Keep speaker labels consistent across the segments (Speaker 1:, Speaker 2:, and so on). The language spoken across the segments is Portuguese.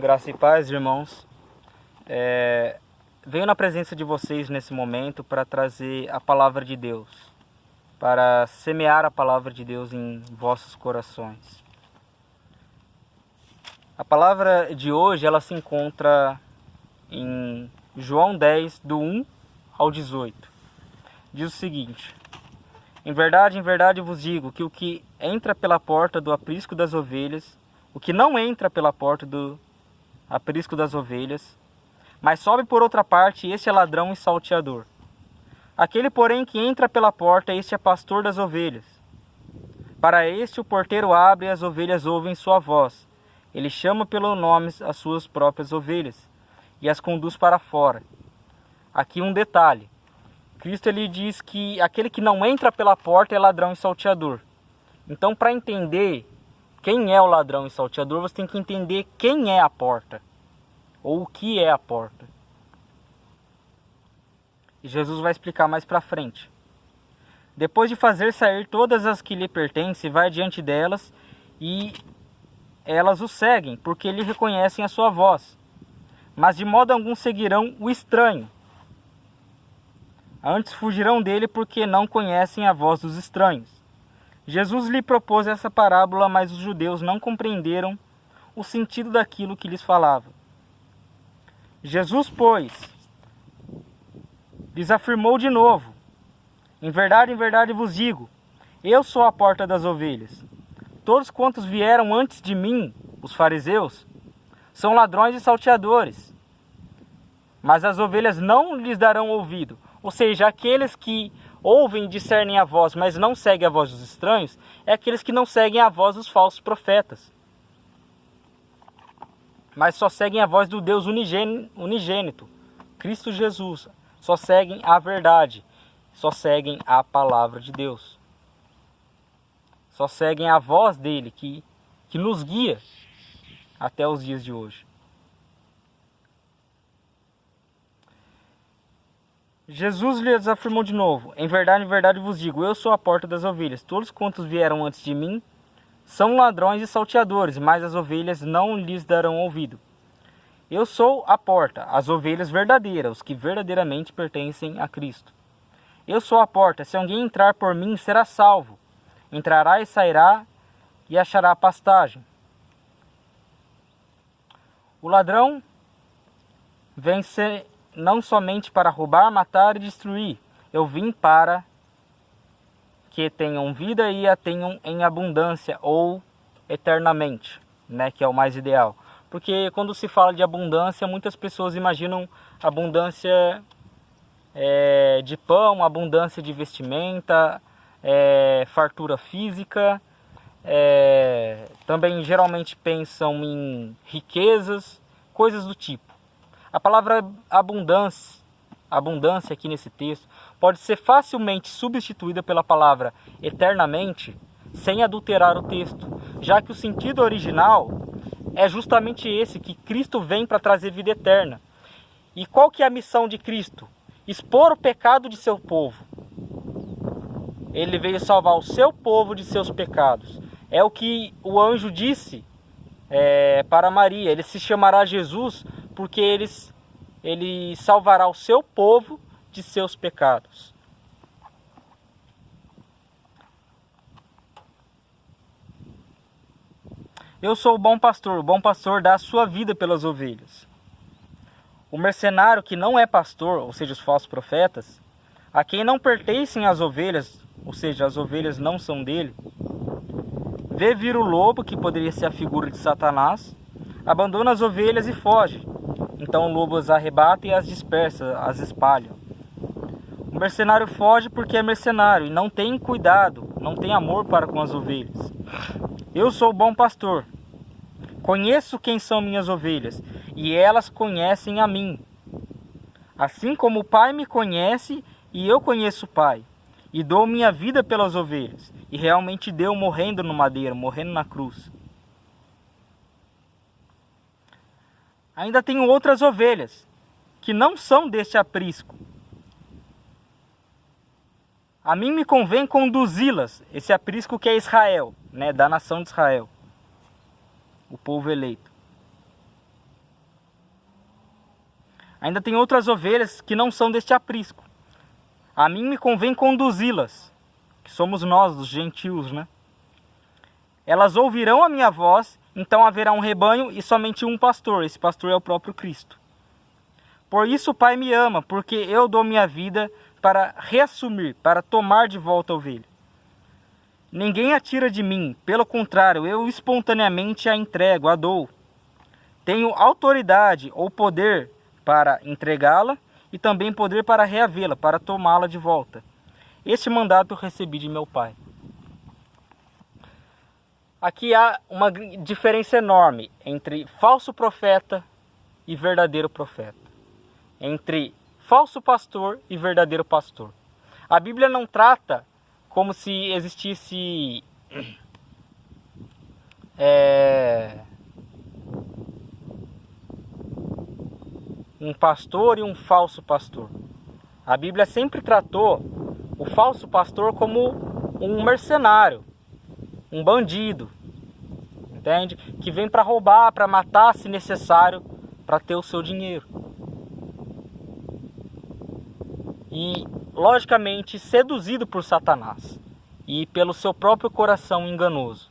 Speaker 1: Graça e paz, irmãos. Venho na presença de vocês nesse momento para trazer a palavra de Deus, para semear a palavra de Deus em vossos corações. A palavra de hoje ela se encontra em João 10, do 1 ao 18. Diz o seguinte: em verdade vos digo que o que entra pela porta do aprisco das ovelhas, o que não entra pela porta do aprisco das ovelhas, mas sobe por outra parte, este é ladrão e salteador. Aquele, porém, que entra pela porta, este é pastor das ovelhas. Para este o porteiro abre e as ovelhas ouvem sua voz. Ele chama pelo nome as suas próprias ovelhas e as conduz para fora. Aqui um detalhe. Cristo ele diz que aquele que não entra pela porta é ladrão e salteador. Então, para entender quem é o ladrão e salteador, você tem que entender quem é a porta, ou o que é a porta. E Jesus vai explicar mais para frente. Depois de fazer sair todas as que lhe pertencem, vai diante delas e elas o seguem, porque lhe reconhecem a sua voz. Mas de modo algum seguirão o estranho. Antes fugirão dele, porque não conhecem a voz dos estranhos. Jesus lhe propôs essa parábola, mas os judeus não compreenderam o sentido daquilo que lhes falava. Jesus, pois, lhes afirmou de novo: em verdade vos digo, eu sou a porta das ovelhas. Todos quantos vieram antes de mim, os fariseus, são ladrões e salteadores, mas as ovelhas não lhes darão ouvido. Ou seja, aqueles que ouvem e discernem a voz, mas não seguem a voz dos estranhos, é aqueles que não seguem a voz dos falsos profetas, mas só seguem a voz do Deus unigênito, Cristo Jesus. Só seguem a verdade, só seguem a palavra de Deus. Só seguem a voz dele que nos guia até os dias de hoje. Jesus lhes afirmou de novo: em verdade vos digo, eu sou a porta das ovelhas. Todos quantos vieram antes de mim são ladrões e salteadores, mas as ovelhas não lhes darão ouvido. Eu sou a porta, as ovelhas verdadeiras, os que verdadeiramente pertencem a Cristo. Eu sou a porta, se alguém entrar por mim será salvo. Entrará e sairá e achará pastagem. O ladrão vem não somente para roubar, matar e destruir. Eu vim para que tenham vida e a tenham em abundância ou eternamente, que é o mais ideal. Porque quando se fala de abundância, muitas pessoas imaginam abundância de pão, abundância de vestimenta, fartura física. Também geralmente pensam em riquezas, coisas do tipo. A palavra abundância aqui nesse texto pode ser facilmente substituída pela palavra eternamente, sem adulterar o texto, já que o sentido original é justamente esse, que Cristo vem para trazer vida eterna. E qual que é a missão de Cristo? Expor o pecado de seu povo. Ele veio salvar o seu povo de seus pecados. É o que o anjo disse para Maria. Ele se chamará Jesus porque ele salvará o seu povo de seus pecados. Eu sou o bom pastor dá a sua vida pelas ovelhas. O mercenário que não é pastor, ou seja, os falsos profetas, a quem não pertencem as ovelhas, ou seja, as ovelhas não são dele, vê vir o lobo, que poderia ser a figura de Satanás, abandona as ovelhas e foge. Então o lobo as arrebata e as dispersa, as espalha. O mercenário foge porque é mercenário e não tem cuidado, não tem amor para com as ovelhas. Eu sou o bom pastor. Conheço quem são minhas ovelhas e elas conhecem a mim. Assim como o Pai me conhece e eu conheço o Pai. E dou minha vida pelas ovelhas. E realmente deu, morrendo no madeiro, morrendo na cruz. Ainda tenho outras ovelhas, que não são deste aprisco. A mim me convém conduzi-las, esse aprisco que é Israel, da nação de Israel, o povo eleito. Ainda tem outras ovelhas que não são deste aprisco. A mim me convém conduzi-las, que somos nós, os gentios, né? Elas ouvirão a minha voz, então haverá um rebanho e somente um pastor. Esse pastor é o próprio Cristo. Por isso o Pai me ama, porque eu dou minha vida para reassumir, para tomar de volta a ovelha. Ninguém a tira de mim, pelo contrário, eu espontaneamente a entrego, a dou. Tenho autoridade ou poder para entregá-la e também poder para reavê-la, para tomá-la de volta. Este mandato eu recebi de meu Pai. Aqui há uma diferença enorme entre falso profeta e verdadeiro profeta. Entre falso pastor e verdadeiro pastor. A Bíblia não trata como se existisse um pastor e um falso pastor. A Bíblia sempre tratou o falso pastor como um mercenário, um bandido, entende? Que vem para roubar, para matar, se necessário, para ter o seu dinheiro. E, logicamente, seduzido por Satanás e pelo seu próprio coração enganoso.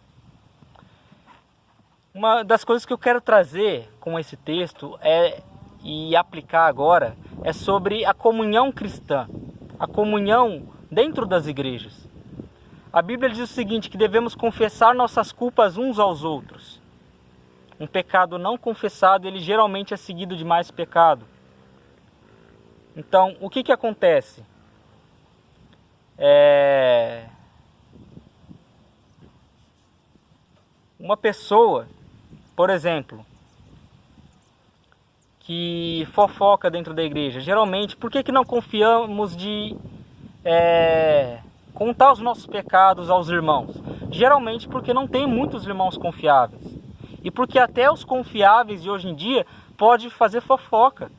Speaker 1: Uma das coisas que eu quero trazer com esse texto e aplicar agora é sobre a comunhão cristã, a comunhão dentro das igrejas. A Bíblia diz o seguinte, que devemos confessar nossas culpas uns aos outros. Um pecado não confessado, ele geralmente é seguido de mais pecado. Então, o que acontece? Uma pessoa, por exemplo, que fofoca dentro da igreja, geralmente, por que não confiamos de contar os nossos pecados aos irmãos? Geralmente porque não tem muitos irmãos confiáveis. E porque até os confiáveis de hoje em dia podem fazer fofoca.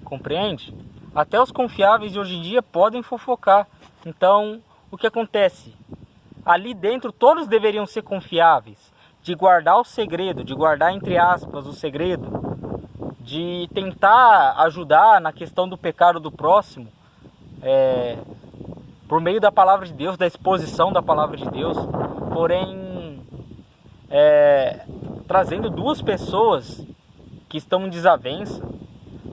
Speaker 1: Compreende? Até os confiáveis de hoje em dia podem fofocar. Então, o que acontece? Ali dentro todos deveriam ser confiáveis, de guardar o segredo, de guardar entre aspas o segredo, de tentar ajudar na questão do pecado do próximo, por meio da palavra de Deus, da exposição da palavra de Deus, porém trazendo duas pessoas que estão em desavença,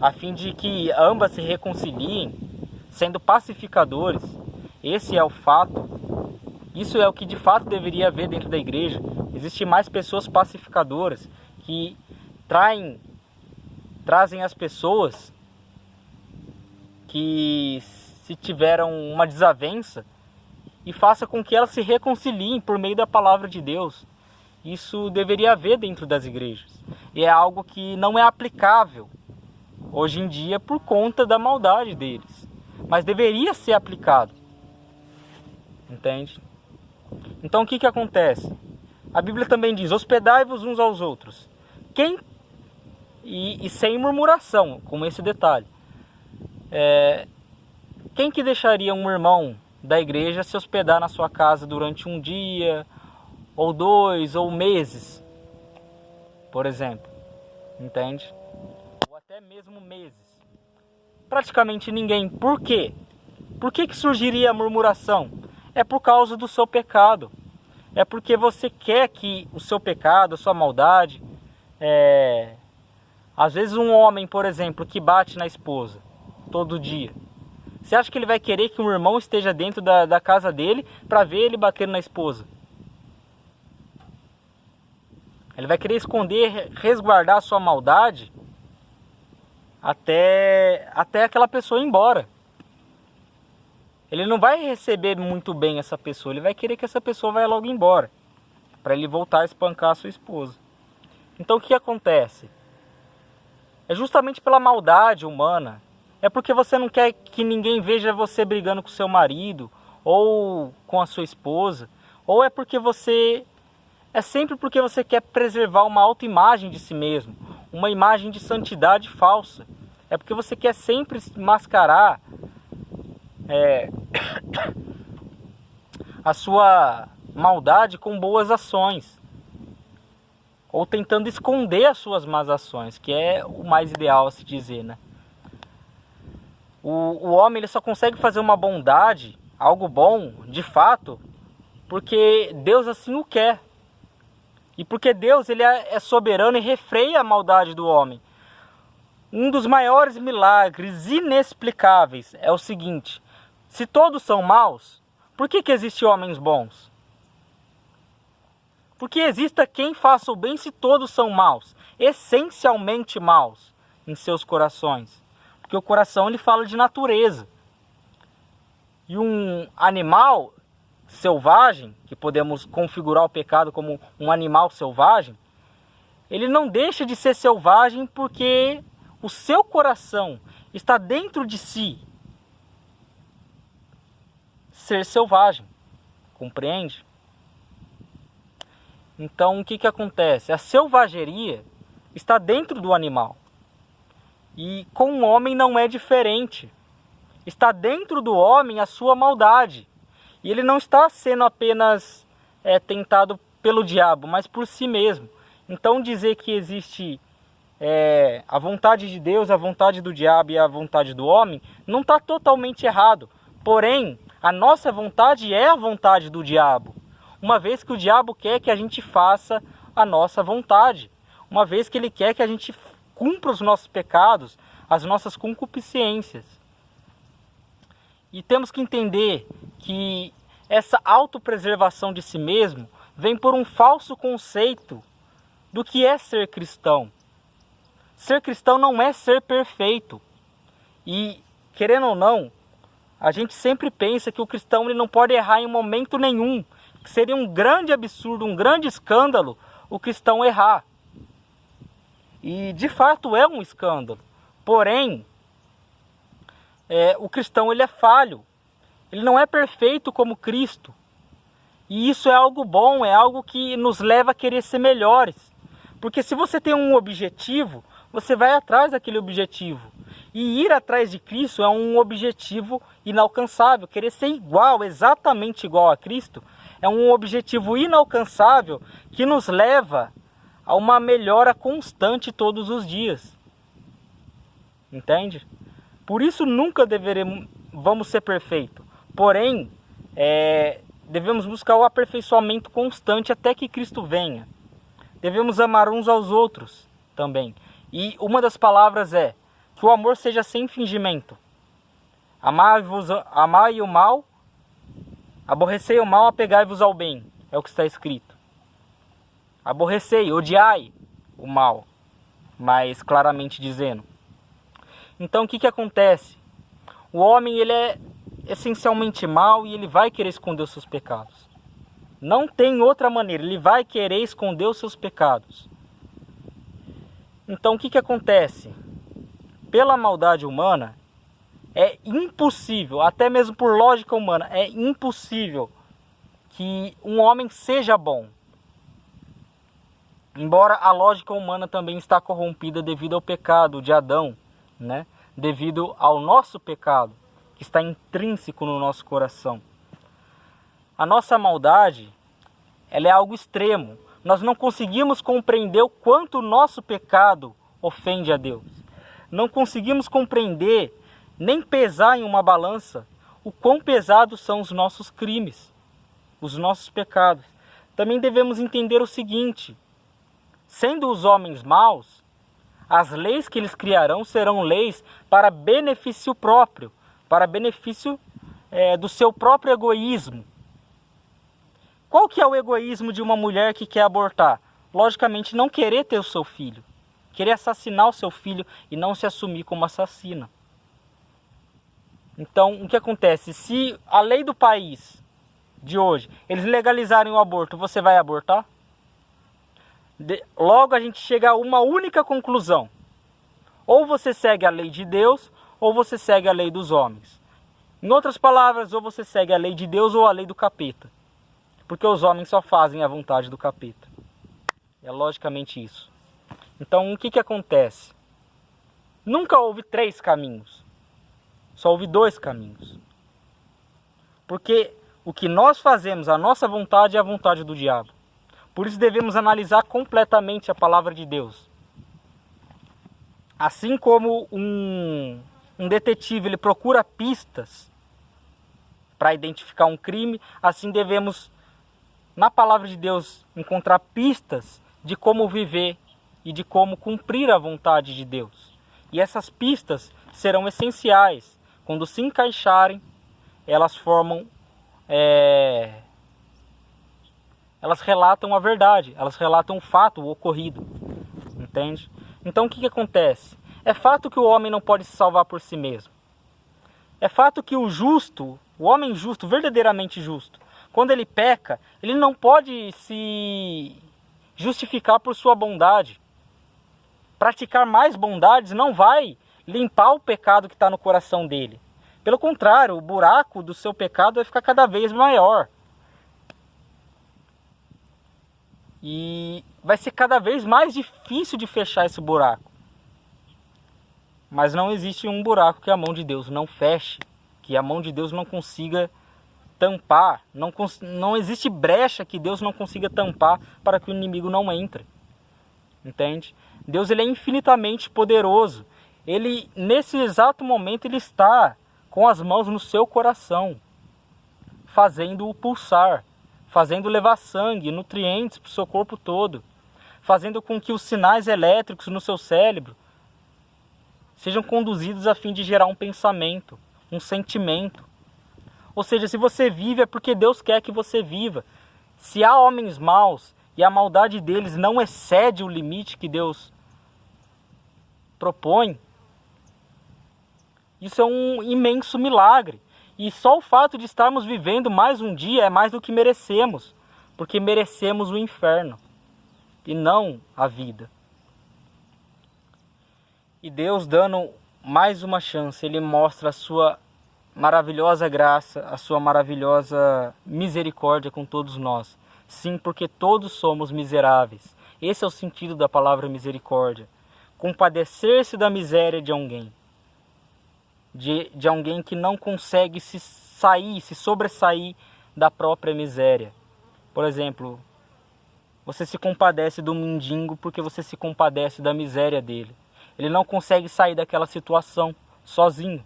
Speaker 1: a fim de que ambas se reconciliem, sendo pacificadores. Esse é o fato. Isso é o que de fato deveria haver dentro da igreja. Existem mais pessoas pacificadoras que trazem as pessoas que se tiveram uma desavença e faça com que elas se reconciliem por meio da palavra de Deus. Isso deveria haver dentro das igrejas. E é algo que não é aplicável hoje em dia por conta da maldade deles. Mas deveria ser aplicado. Entende? Então o que acontece? A Bíblia também diz, hospedai-vos uns aos outros. E sem murmuração, com esse detalhe. Quem que deixaria um irmão da igreja se hospedar na sua casa durante um dia, ou 2, ou meses? Por exemplo. Entende? Ou até mesmo meses. Praticamente ninguém. Por quê? Por que surgiria a murmuração? É por causa do seu pecado. É porque você quer que o seu pecado, a sua maldade... Às vezes um homem, por exemplo, que bate na esposa todo dia. Você acha que ele vai querer que um irmão esteja dentro da casa dele para ver ele batendo na esposa? Ele vai querer esconder, resguardar a sua maldade até aquela pessoa ir embora. Ele não vai receber muito bem essa pessoa, ele vai querer que essa pessoa vá logo embora, para ele voltar a espancar a sua esposa. Então o que acontece? É justamente pela maldade humana. É porque você não quer que ninguém veja você brigando com seu marido, ou com a sua esposa, ou é porque é sempre porque você quer preservar uma autoimagem de si mesmo, uma imagem de santidade falsa. É porque você quer sempre mascarar a sua maldade com boas ações, ou tentando esconder as suas más ações, que é o mais ideal a se dizer, né? O homem ele só consegue fazer uma bondade, algo bom, de fato, porque Deus assim o quer. E porque Deus ele é soberano e refreia a maldade do homem. Um dos maiores milagres inexplicáveis é o seguinte: se todos são maus, por que existem homens bons? Porque exista quem faça o bem se todos são maus, essencialmente maus em seus corações. Porque o coração ele fala de natureza. E um animal selvagem, que podemos configurar o pecado como um animal selvagem, ele não deixa de ser selvagem porque o seu coração está dentro de si ser selvagem, compreende? Então o que acontece? A selvageria está dentro do animal. E com o homem não é diferente. Está dentro do homem a sua maldade. E ele não está sendo apenas tentado pelo diabo, mas por si mesmo. Então dizer que existe a vontade de Deus, a vontade do diabo e a vontade do homem, não está totalmente errado. Porém, a nossa vontade é a vontade do diabo. Uma vez que o diabo quer que a gente faça a nossa vontade. Uma vez que ele quer que a gente cumpra os nossos pecados, as nossas concupiscências. E temos que entender que essa autopreservação de si mesmo vem por um falso conceito do que é ser cristão. Ser cristão não é ser perfeito. E, querendo ou não, a gente sempre pensa que o cristão ele não pode errar em momento nenhum. Que seria um grande absurdo, um grande escândalo o cristão errar. E de fato é um escândalo. Porém, o cristão ele é falho. Ele não é perfeito como Cristo. E isso é algo bom, é algo que nos leva a querer ser melhores. Porque se você tem um objetivo, você vai atrás daquele objetivo. E ir atrás de Cristo é um objetivo inalcançável. Querer ser igual, exatamente igual a Cristo, é um objetivo inalcançável que nos leva a uma melhora constante todos os dias. Entende? Por isso nunca vamos ser perfeitos. Porém, devemos buscar o aperfeiçoamento constante até que Cristo venha. Devemos amar uns aos outros também. E uma das palavras é que o amor seja sem fingimento. Amai o mal, aborrecei o mal, apegai-vos ao bem. É o que está escrito. Aborrecei, odiai o mal, mais claramente dizendo. Então o que acontece? O homem ele é essencialmente mau e ele vai querer esconder os seus pecados. Não tem outra maneira, ele vai querer esconder os seus pecados. Então o que acontece? Pela maldade humana, é impossível, até mesmo por lógica humana, é impossível que um homem seja bom. Embora a lógica humana também está corrompida devido ao pecado de Adão, né? Devido ao nosso pecado, que está intrínseco no nosso coração. A nossa maldade, ela é algo extremo. Nós não conseguimos compreender o quanto o nosso pecado ofende a Deus. Não conseguimos compreender, nem pesar em uma balança, o quão pesados são os nossos crimes, os nossos pecados. Também devemos entender o seguinte: sendo os homens maus, as leis que eles criarão serão leis para benefício próprio, para benefício do seu próprio egoísmo. Qual que é o egoísmo de uma mulher que quer abortar? Logicamente, não querer ter o seu filho, querer assassinar o seu filho e não se assumir como assassina. Então, o que acontece? Se a lei do país de hoje, eles legalizarem o aborto, você vai abortar? Logo a gente chega a uma única conclusão: ou você segue a lei de Deus ou você segue a lei dos homens. Em outras palavras, ou você segue a lei de Deus ou a lei do capeta, porque os homens só fazem a vontade do capeta. É logicamente isso. Então o que acontece? Nunca houve 3 caminhos, só houve 2 caminhos. Porque o que nós fazemos, a nossa vontade, é a vontade do diabo. Por isso devemos analisar completamente a palavra de Deus. Assim como um detetive ele procura pistas para identificar um crime, assim devemos, na palavra de Deus, encontrar pistas de como viver e de como cumprir a vontade de Deus. E essas pistas serão essenciais. Quando se encaixarem, elas formam, elas relatam a verdade, elas relatam o fato, o ocorrido. Entende? Então o que acontece? É fato que o homem não pode se salvar por si mesmo. É fato que o justo, o homem justo, verdadeiramente justo, quando ele peca, ele não pode se justificar por sua bondade. Praticar mais bondades não vai limpar o pecado que está no coração dele. Pelo contrário, o buraco do seu pecado vai ficar cada vez maior. E vai ser cada vez mais difícil de fechar esse buraco. Mas não existe um buraco que a mão de Deus não feche, que a mão de Deus não consiga tampar. Não existe brecha que Deus não consiga tampar para que o inimigo não entre. Entende? Deus ele é infinitamente poderoso. Ele, nesse exato momento, ele está com as mãos no seu coração, fazendo-o pulsar, fazendo levar sangue, nutrientes para o seu corpo todo, fazendo com que os sinais elétricos no seu cérebro sejam conduzidos a fim de gerar um pensamento, um sentimento. Ou seja, se você vive é porque Deus quer que você viva. Se há homens maus e a maldade deles não excede o limite que Deus propõe, isso é um imenso milagre. E só o fato de estarmos vivendo mais um dia é mais do que merecemos, porque merecemos o inferno e não a vida. E Deus, dando mais uma chance, Ele mostra a sua maravilhosa graça, a sua maravilhosa misericórdia com todos nós. Sim, porque todos somos miseráveis. Esse é o sentido da palavra misericórdia. Compadecer-se da miséria de alguém. De alguém que não consegue se sobressair da própria miséria. Por exemplo, você se compadece do mendigo porque você se compadece da miséria dele. Ele não consegue sair daquela situação sozinho.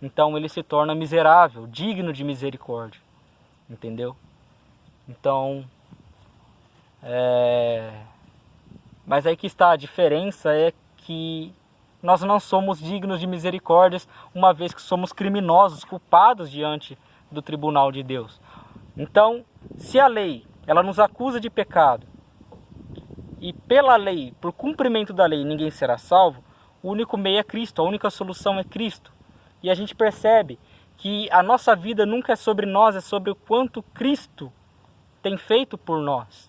Speaker 1: Então ele se torna miserável, digno de misericórdia. Entendeu? Então, mas aí que está a diferença, é que nós não somos dignos de misericórdias, uma vez que somos criminosos, culpados diante do tribunal de Deus. Então, se a lei, ela nos acusa de pecado, e pela lei, por cumprimento da lei, ninguém será salvo, o único meio é Cristo, a única solução é Cristo. E a gente percebe que a nossa vida nunca é sobre nós, é sobre o quanto Cristo tem feito por nós.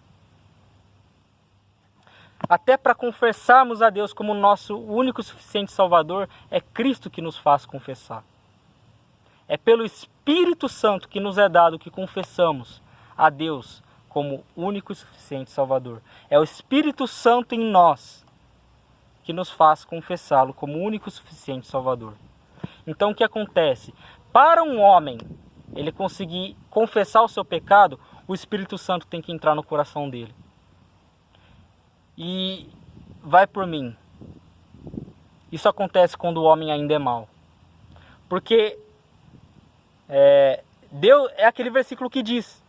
Speaker 1: Até para confessarmos a Deus como nosso único e suficiente Salvador, é Cristo que nos faz confessar. É pelo Espírito Santo que nos é dado que confessamos a Deus como único e suficiente Salvador. É o Espírito Santo em nós que nos faz confessá-lo como único e suficiente Salvador. Então o que acontece? Para um homem ele conseguir confessar o seu pecado, o Espírito Santo tem que entrar no coração dele. E vai por mim. Isso acontece quando o homem ainda é mau. Porque Deus, é aquele versículo que diz: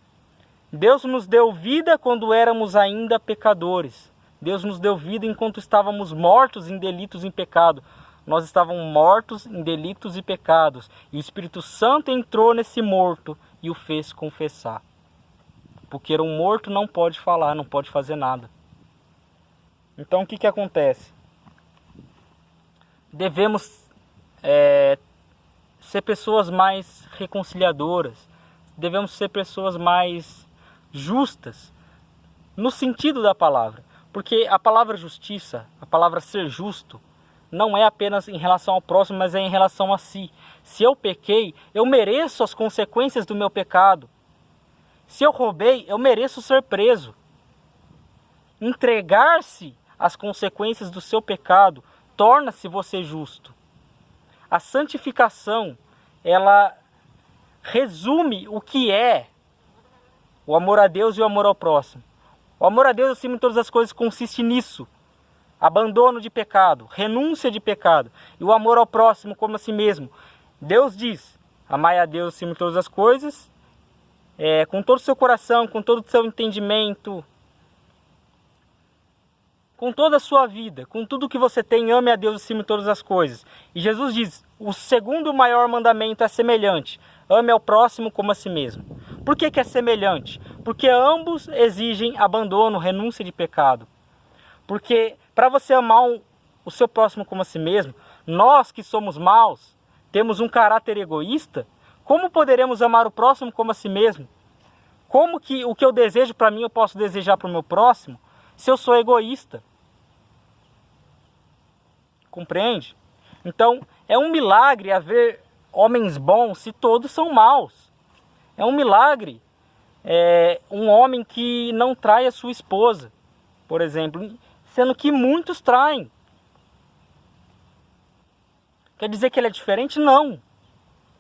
Speaker 1: Deus nos deu vida quando éramos ainda pecadores. Deus nos deu vida enquanto estávamos mortos em delitos e em pecado. Nós estávamos mortos em delitos e pecados. E o Espírito Santo entrou nesse morto e o fez confessar. Porque um morto não pode falar, não pode fazer nada. Então o que acontece? Devemos ser pessoas mais reconciliadoras. Devemos ser pessoas mais justas, no sentido da palavra. Porque a palavra justiça, a palavra ser justo, não é apenas em relação ao próximo, mas é em relação a si. Se eu pequei, eu mereço as consequências do meu pecado. Se eu roubei, eu mereço ser preso. Entregar-se às consequências do seu pecado torna-se você justo. A santificação, ela resume o que é o amor a Deus e o amor ao próximo. O amor a Deus acima de todas as coisas consiste nisso. Abandono de pecado, renúncia de pecado. E o amor ao próximo como a si mesmo. Deus diz, amai a Deus acima de todas as coisas, com todo o seu coração, com todo o seu entendimento, com toda a sua vida, com tudo que você tem, ame a Deus acima de todas as coisas. E Jesus diz, o segundo maior mandamento é semelhante, ame ao próximo como a si mesmo. Por que é semelhante? Porque ambos exigem abandono, renúncia de pecado. Porque para você amar o seu próximo como a si mesmo, nós que somos maus, temos um caráter egoísta, como poderemos amar o próximo como a si mesmo? Como que o que eu desejo para mim eu posso desejar para o meu próximo, se eu sou egoísta? Compreende? Então, é um milagre haver homens bons se todos são maus. É um milagre um homem que não trai a sua esposa, por exemplo, sendo que muitos traem. Quer dizer que ele é diferente? Não.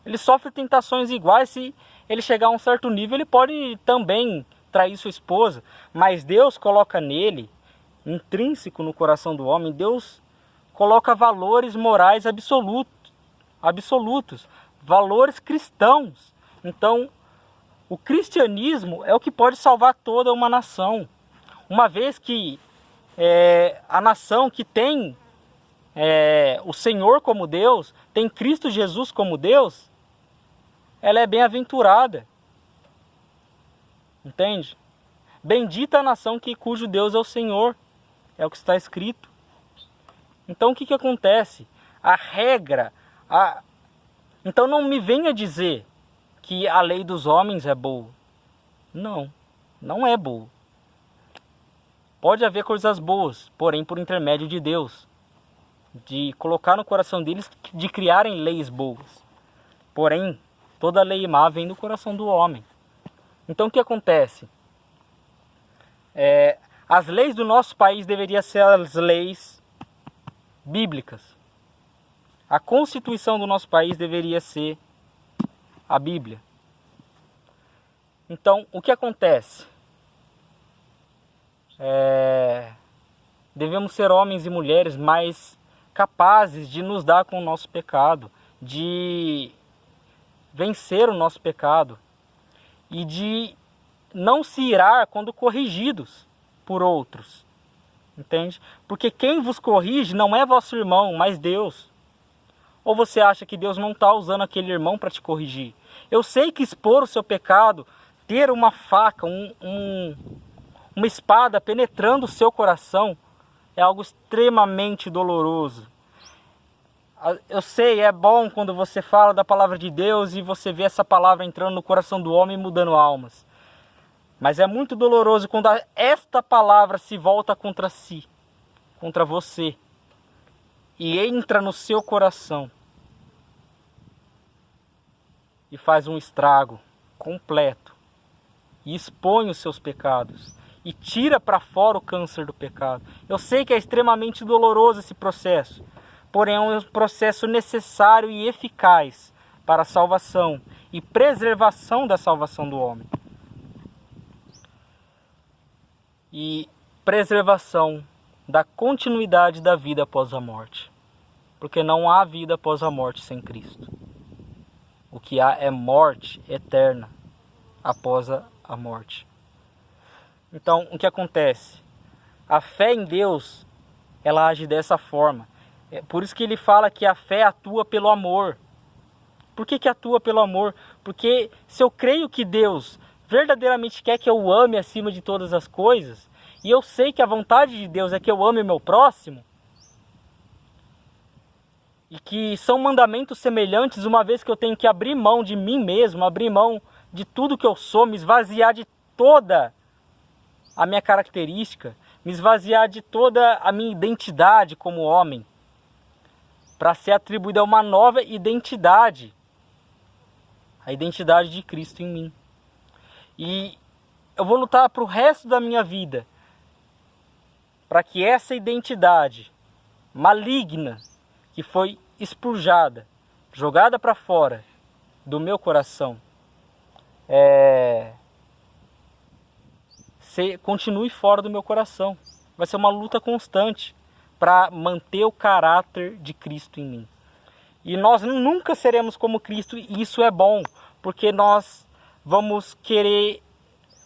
Speaker 1: Ele sofre tentações iguais. Se ele chegar a um certo nível, ele pode também trair sua esposa. Mas Deus coloca nele, intrínseco no coração do homem, Deus coloca valores morais absolutos, valores cristãos. Então, o cristianismo é o que pode salvar toda uma nação. Uma vez que a nação que tem o Senhor como Deus, tem Cristo Jesus como Deus, ela é bem-aventurada. Entende? Bendita a nação cujo Deus é o Senhor. É o que está escrito. Então o que acontece? A regra... Então não me venha dizer que a lei dos homens é boa. Não, não é boa. Pode haver coisas boas, porém por intermédio de Deus. De colocar no coração deles, de criarem leis boas. Porém, toda lei má vem do coração do homem. Então o que acontece? As leis do nosso país deveriam ser as leis bíblicas. A Constituição do nosso país deveria ser a Bíblia. Então, o que acontece? Devemos ser homens e mulheres mais capazes de nos dar com o nosso pecado, de vencer o nosso pecado e de não se irar quando corrigidos por outros. Entende? Porque quem vos corrige não é vosso irmão, mas Deus. Ou você acha que Deus não está usando aquele irmão para te corrigir? Eu sei que expor o seu pecado, ter uma faca, uma espada penetrando o seu coração, é algo extremamente doloroso. Eu sei, é bom quando você fala da palavra de Deus e você vê essa palavra entrando no coração do homem e mudando almas. Mas é muito doloroso quando esta palavra se volta contra si, contra você, e entra no seu coração e faz um estrago completo, e expõe os seus pecados, e tira para fora o câncer do pecado. Eu sei que é extremamente doloroso esse processo, porém é um processo necessário e eficaz para a salvação e preservação da salvação do homem. E preservação da continuidade da vida após a morte. Porque não há vida após a morte sem Cristo. O que há é morte eterna após a morte. Então, o que acontece? A fé em Deus, ela age dessa forma. É por isso que ele fala que a fé atua pelo amor. Por que atua pelo amor? Porque se eu creio que Deus verdadeiramente quer que eu ame acima de todas as coisas, e eu sei que a vontade de Deus é que eu ame o meu próximo, e que são mandamentos semelhantes, uma vez que eu tenho que abrir mão de mim mesmo, abrir mão de tudo que eu sou, me esvaziar de toda a minha característica, me esvaziar de toda a minha identidade como homem, para ser atribuída uma nova identidade, a identidade de Cristo em mim. E eu vou lutar para o resto da minha vida, para que essa identidade maligna, que foi expurgada, jogada para fora do meu coração, continue fora do meu coração. Vai ser uma luta constante para manter o caráter de Cristo em mim. E nós nunca seremos como Cristo, e isso é bom, porque nós vamos querer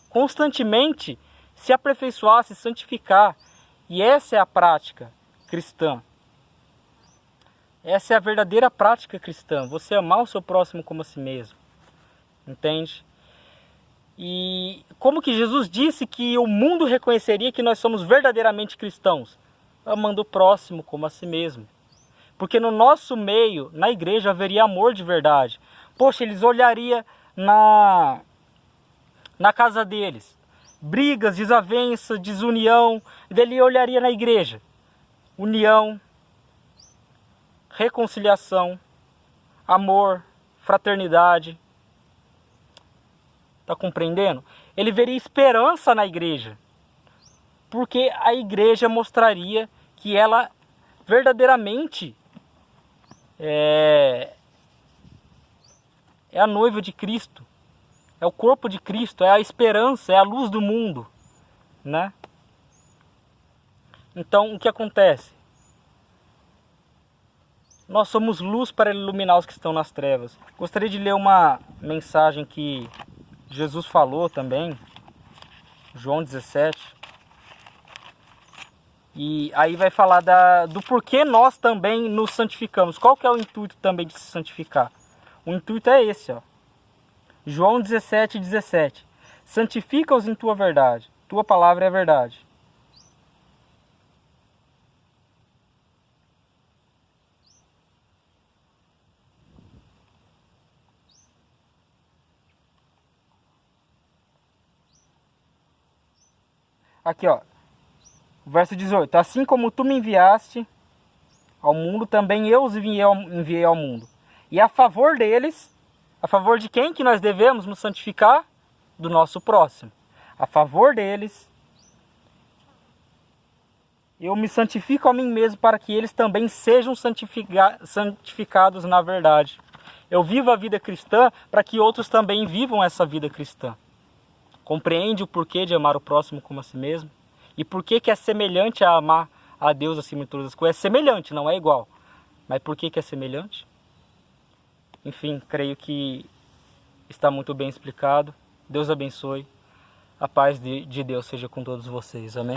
Speaker 1: constantemente se aperfeiçoar, se santificar. E essa é a prática cristã. Essa é a verdadeira prática cristã. Você amar o seu próximo como a si mesmo. Entende? E como que Jesus disse que o mundo reconheceria que nós somos verdadeiramente cristãos? Amando o próximo como a si mesmo. Porque no nosso meio, na igreja, haveria amor de verdade. Poxa, eles olhariam na casa deles. Brigas, desavenças, desunião. E dele olharia na igreja. União, reconciliação, amor, fraternidade. Está compreendendo? Ele veria esperança na igreja. Porque a igreja mostraria que ela verdadeiramente é a noiva de Cristo. É o corpo de Cristo, é a esperança, é a luz do mundo, né? Então, o que acontece? Nós somos luz para iluminar os que estão nas trevas. Gostaria de ler uma mensagem que Jesus falou também, João 17. E aí vai falar do porquê nós também nos santificamos. Qual que é o intuito também de se santificar? O intuito é esse, ó. João 17, 17. Santifica-os em tua verdade. Tua palavra é a verdade. Aqui, ó. Verso 18. Assim como tu me enviaste ao mundo, também eu os enviei ao mundo. E a favor deles, a favor de quem que nós devemos nos santificar? Do nosso próximo. A favor deles, eu me santifico a mim mesmo para que eles também sejam santificados na verdade. Eu vivo a vida cristã para que outros também vivam essa vida cristã. Compreende o porquê de amar o próximo como a si mesmo? E por que é semelhante a amar a Deus acima de todas as coisas? É semelhante, não é igual. Mas por que é semelhante? Enfim, creio que está muito bem explicado. Deus abençoe. A paz de Deus seja com todos vocês. Amém?